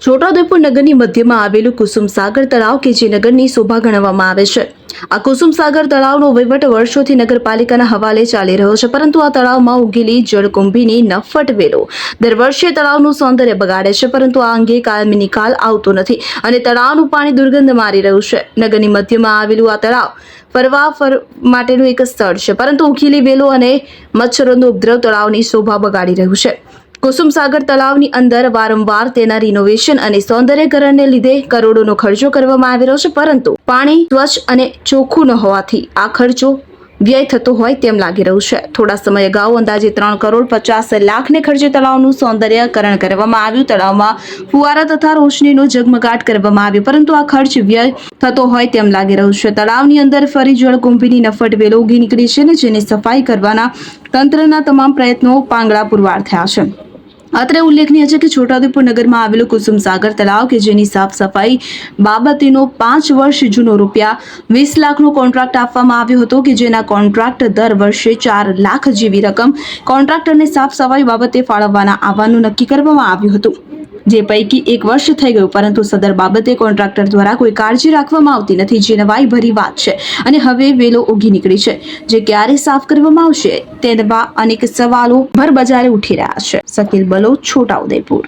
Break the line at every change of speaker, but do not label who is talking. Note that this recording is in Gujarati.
છોટાઉદેપુર નગરની મધ્યમાં આવેલું કુસુમસાગર તળાવ કે જે નગરની શોભા ગણવામાં આવે છે। આ કુસુમસાગર તળાવનો વહીવટ વર્ષોથી નગરપાલિકાના હવાલે ચાલી રહ્યો છે, પરંતુ આ તળાવમાં ઉગેલી જળકુંભીની નફ્ફટ વેલો દર વર્ષે તળાવનું સૌંદર્ય બગાડે છે, પરંતુ આ અંગે કાયમી નિકાલ આવતો નથી અને તળાવનું પાણી દુર્ગંધ મારી રહ્યું છે। નગરની મધ્યમાં આવેલું આ તળાવ ફરવા માટેનું એક સ્થળ છે, પરંતુ ઉગેલી વેલો અને મચ્છરોનો ઉપદ્રવ તળાવની શોભા બગાડી રહ્યું છે। કુસુમસાગર તળાવની અંદર વારંવાર તેના રિનોવેશન અને સૌંદર્યકરણને લીધે કરોડોનો ખર્ચો કરવામાં આવી રહ્યો છે, પરંતુ પાણી સ્વચ્છ અને ચોખ્ખું ન હોવાથી આ ખર્ચો વ્યય થતો હોય તેમ લાગી રહ્યું છે। થોડા સમય અગાઉ અંદાજે 3,50,00,000ને ખર્ચે તળાવનું સૌંદર્યકરણ કરવામાં આવ્યું। તળાવમાં ફુવારા તથા રોશનીનો ઝગમગાટ કરવામાં આવ્યો, પરંતુ આ ખર્ચ વ્યય થતો હોય તેમ લાગી રહ્યું છે। તળાવની અંદર ફરી જળકુંભીની નફ્ફટ વેલો ઉગી નીકળી છે, જેની સફાઈ કરવાના તંત્રના તમામ પ્રયત્નો પાંગળા પુરવાર થયા છે। અત્રે ઉલ્લેખનીય છે કે છોટાઉદેપુર નગરમાં આવેલું કુસુમસાગર તળાવ કે જેની સાફ સફાઈ બાબતેનો 5 વર્ષ જૂનો ₹20 લાખનો કોન્ટ્રાક્ટ આપવામાં આવ્યો હતો, કે જેના કોન્ટ્રાક્ટ દર વર્ષે 4 લાખ જેવી રકમ કોન્ટ્રાક્ટરને સાફ સફાઈ બાબતે ફાળવવાના આવવાનું નક્કી કરવામાં આવ્યું હતું, જે પૈકી 1 વર્ષ થઈ ગયું, પરંતુ સદર બાબતે કોન્ટ્રાક્ટર દ્વારા કોઈ કાળજી રાખવામાં આવતી નથી, જે નવાઈ ભરી વાત છે। અને હવે વેલો ઉગી નીકળી છે, જે ક્યારે સાફ કરવામાં આવશે તેવા અનેક સવાલો ભરબજારે ઉઠી રહ્યા છે। શકીલ બલોચ, છોટાઉદેપુર।